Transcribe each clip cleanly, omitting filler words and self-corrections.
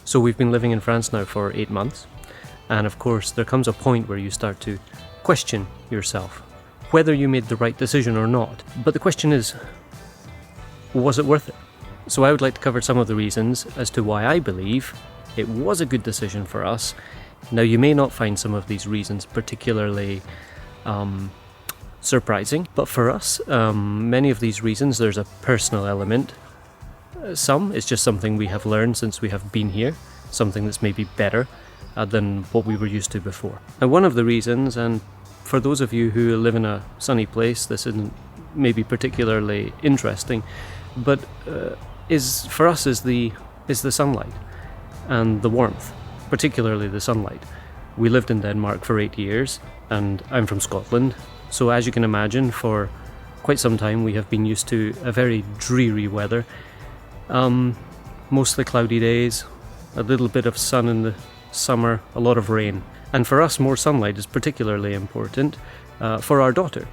So we've been living in France now for 8 months, and of course there comes a point where you start to question yourself, whether you made the right decision or not. But the question is, was it worth it? So I would like to cover some of the reasons as to why I believe it was a good decision for us. Now, you may not find some of these reasons particularly surprising, but for us, many of these reasons, there's a personal element. Some is just something we have learned since we have been here, something that's maybe better than what we were used to before. Now, one of the reasons, and for those of you who live in a sunny place, this isn't maybe particularly interesting, but for us is the sunlight and the warmth, particularly the sunlight. We lived in Denmark for 8 years, and I'm from Scotland, so as you can imagine, for quite some time we have been used to a very dreary weather, mostly cloudy days, a little bit of sun in the summer, a lot of rain. And for us, more sunlight is particularly important for our daughter,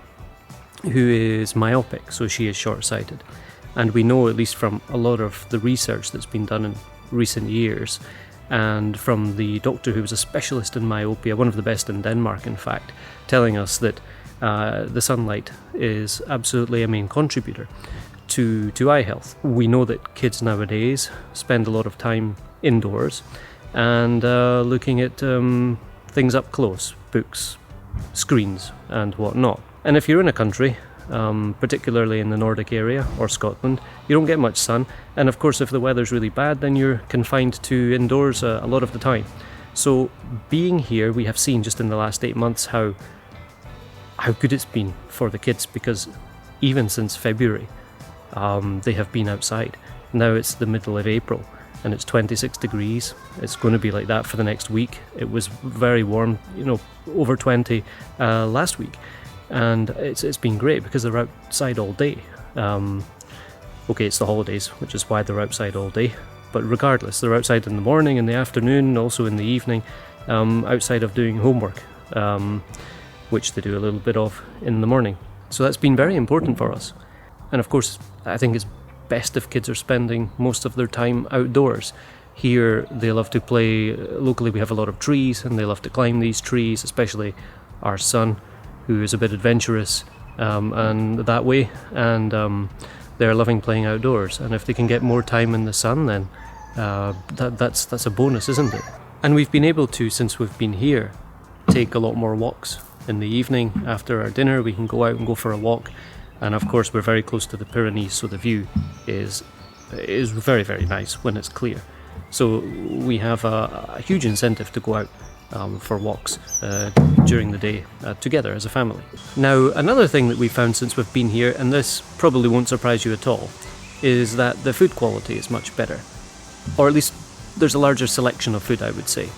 who is myopic, so she is short-sighted. And we know, at least from a lot of the research that's been done in recent years, and from the doctor who was a specialist in myopia, one of the best in Denmark in fact, telling us that the sunlight is absolutely a main contributor to eye health. We know that kids nowadays spend a lot of time indoors and looking at things up close, books, screens and whatnot. And if you're in a country, particularly in the Nordic area or Scotland, you don't get much sun, and of course if the weather's really bad then you're confined to indoors a lot of the time. So being here, we have seen just in the last 8 months how good it's been for the kids, because even since February they have been outside. Now it's the middle of April and it's 26 degrees. It's going to be like that for the next week. It was very warm, over 20 last week. And it's been great because they're outside all day. Okay, it's the holidays, which is why they're outside all day. But regardless, they're outside in the morning, in the afternoon, also in the evening, outside of doing homework, which they do a little bit of in the morning. So that's been very important for us. And of course, I think it's best if kids are spending most of their time outdoors. Here, they love to play. Locally, we have a lot of trees, and they love to climb these trees, especially our son, who is a bit adventurous and that way, and they're loving playing outdoors. And if they can get more time in the sun, then that's a bonus, isn't it? And we've been able to, since we've been here, take a lot more walks. In the evening, after our dinner, we can go out and go for a walk. And of course, we're very close to the Pyrenees, so the view is very, very nice when it's clear. So we have a huge incentive to go out for walks during the day together as a family. Now, another thing that we found since we've been here, and this probably won't surprise you at all, is that the food quality is much better. Or at least there's a larger selection of food, I would say.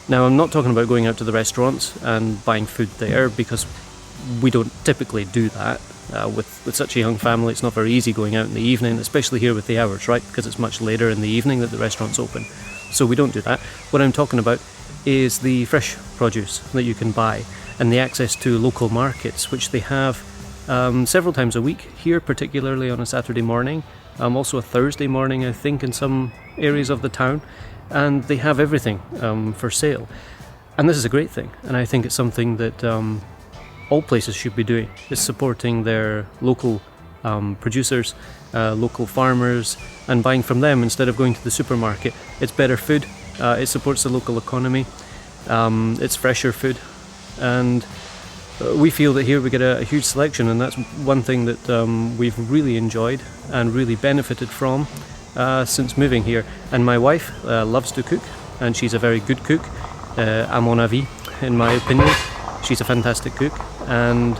Now, I'm not talking about going out to the restaurants and buying food there, because we don't typically do that. With such a young family, it's not very easy going out in the evening, especially here with the hours, right? Because it's much later in the evening that the restaurants open. So we don't do that. What I'm talking about is the fresh produce that you can buy, and the access to local markets, which they have several times a week here, particularly on a Saturday morning, also a Thursday morning, I think, in some areas of the town, and they have everything for sale. And this is a great thing, and I think it's something that all places should be doing, is supporting their local producers, local farmers, and buying from them instead of going to the supermarket. It's better food, it supports the local economy, it's fresher food, and we feel that here we get a huge selection, and that's one thing that we've really enjoyed and really benefited from since moving here. And my wife loves to cook, and she's a very good cook, à mon avis, in my opinion. She's a fantastic cook, and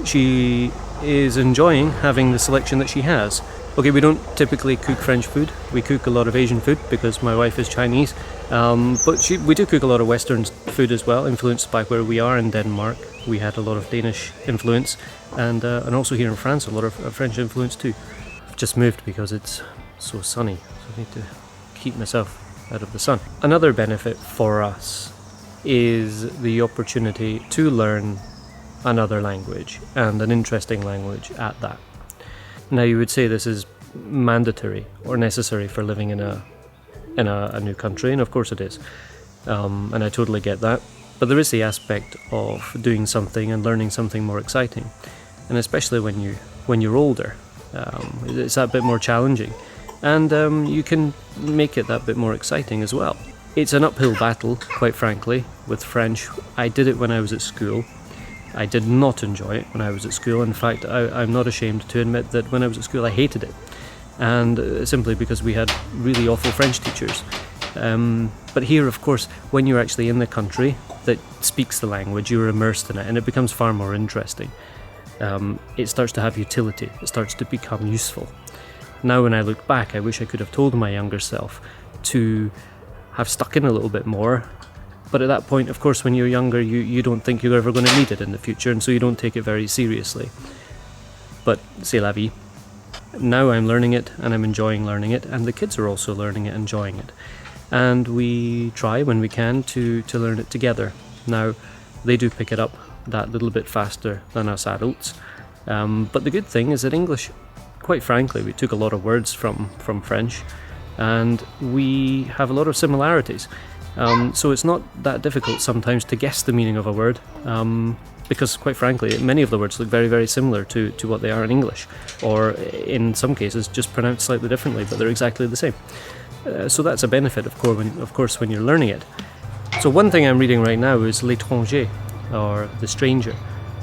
she is enjoying having the selection that she has. Okay, we don't typically cook French food. We cook a lot of Asian food because my wife is Chinese, but we do cook a lot of Western food as well, influenced by where we are in Denmark. We had a lot of Danish influence, and also here in France, a lot of French influence too. I've just moved because it's so sunny, so I need to keep myself out of the sun. Another benefit for us is the opportunity to learn another language, and an interesting language at that. Now, you would say this is mandatory or necessary for living in a in a new country, and of course it is. And I totally get that. But there is the aspect of doing something and learning something more exciting, and especially when you're older, it's that bit more challenging, and you can make it that bit more exciting as well. It's an uphill battle, quite frankly, with French. I did it when I was at school. I did not enjoy it when I was at school. In fact, I'm not ashamed to admit that when I was at school I hated it, and simply because we had really awful French teachers. But here, of course, when you're actually in the country that speaks the language, you're immersed in it, and it becomes far more interesting. It starts to have utility, it starts to become useful. Now when I look back, I wish I could have told my younger self to have stuck in a little bit more. But at that point, of course, when you're younger, you don't think you're ever going to need it in the future, and so you don't take it very seriously. But c'est la vie. Now I'm learning it, and I'm enjoying learning it, and the kids are also learning it, enjoying it. And we try, when we can, to learn it together. Now, they do pick it up that little bit faster than us adults. But the good thing is that English, quite frankly, we took a lot of words from French, and we have a lot of similarities. So it's not that difficult sometimes to guess the meaning of a word, because quite frankly many of the words look very, very similar to what they are in English, or in some cases just pronounced slightly differently, but they're exactly the same. So that's a benefit, of course, when you're learning it. So one thing I'm reading right now is L'étranger, or The Stranger,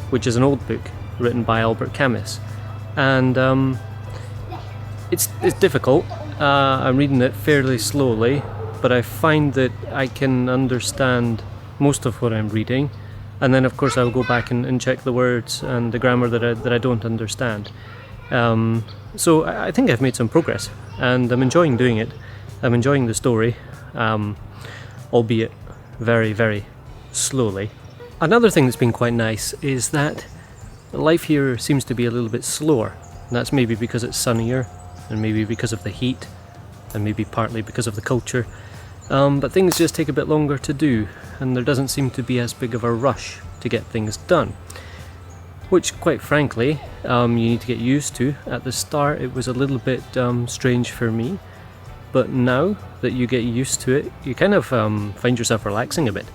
which is an old book written by Albert Camus, and it's difficult. I'm reading it fairly slowly, but I find that I can understand most of what I'm reading, and then of course I'll go back and check the words and the grammar that I don't understand. So I think I've made some progress, and I'm enjoying doing it. I'm enjoying the story, albeit very, very slowly. Another thing that's been quite nice is that life here seems to be a little bit slower. And that's maybe because it's sunnier, and maybe because of the heat, and maybe partly because of the culture. But things just take a bit longer to do, and there doesn't seem to be as big of a rush to get things done. Which, quite frankly, you need to get used to. At the start it was a little bit strange for me, but now that you get used to it, you kind of find yourself relaxing a bit.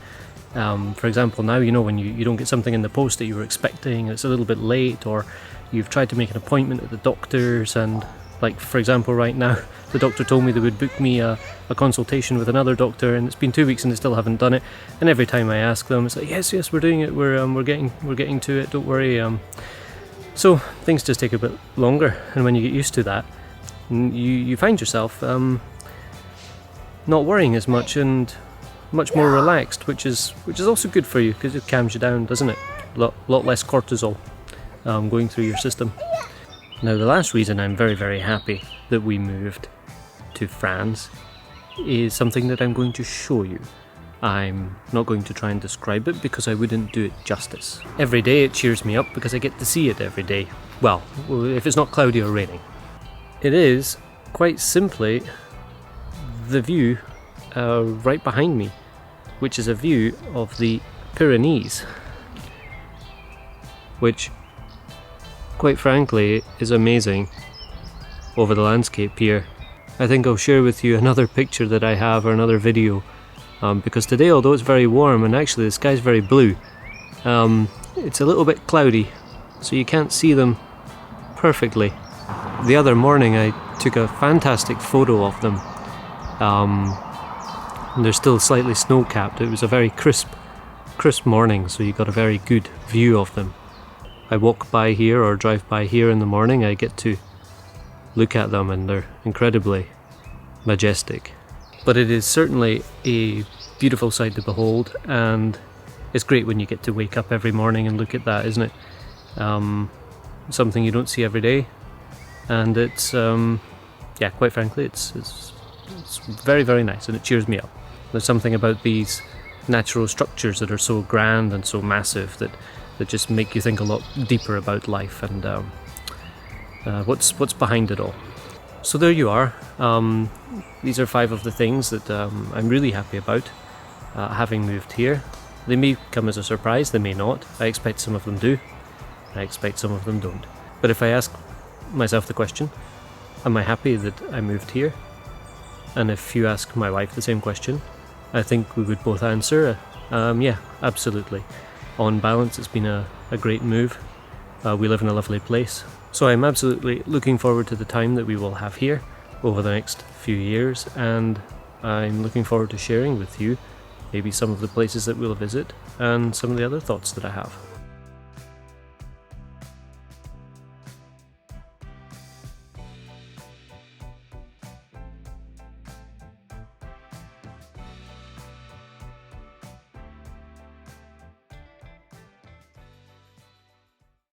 For example, now when you don't get something in the post that you were expecting, it's a little bit late, or you've tried to make an appointment at the doctor's, and like, for example, right now the doctor told me they would book me a consultation with another doctor, and it's been 2 weeks and they still haven't done it. And every time I ask them, it's like, yes, we're doing it, we're getting to it, don't worry. So things just take a bit longer, and when you get used to that, you find yourself not worrying as much and much more relaxed, which is also good for you, because it calms you down, doesn't it? A lot less cortisol going through your system. Now, the last reason I'm very, very happy that we moved to France is something that I'm going to show you. I'm not going to try and describe it because I wouldn't do it justice. Every day it cheers me up because I get to see it every day. Well, if it's not cloudy or raining. It is, quite simply, the view right behind me, which is a view of the Pyrenees, which, quite frankly, is amazing over the landscape here. I think I'll share with you another picture that I have, or another video, because today, although it's very warm and actually the sky's very blue, it's a little bit cloudy, so you can't see them perfectly. The other morning I took a fantastic photo of them. They're still slightly snow-capped. It was a very crisp morning, so you got a very good view of them. I walk by here or drive by here in the morning, I get to look at them, and they're incredibly majestic. But it is certainly a beautiful sight to behold, and it's great when you get to wake up every morning and look at that, isn't it? Something you don't see every day, and it's quite frankly, it's very, very nice, and it cheers me up. There's something about these natural structures that are so grand and so massive that just make you think a lot deeper about life and what's behind it all. So there you are. These are 5 of the things that I'm really happy about having moved here. They may come as a surprise, they may not. I expect some of them do, I expect some of them don't. But if I ask myself the question, am I happy that I moved here? And if you ask my wife the same question, I think we would both answer, yeah, absolutely. On balance, it's been a great move. We live in a lovely place. So I'm absolutely looking forward to the time that we will have here over the next few years, and I'm looking forward to sharing with you maybe some of the places that we'll visit and some of the other thoughts that I have.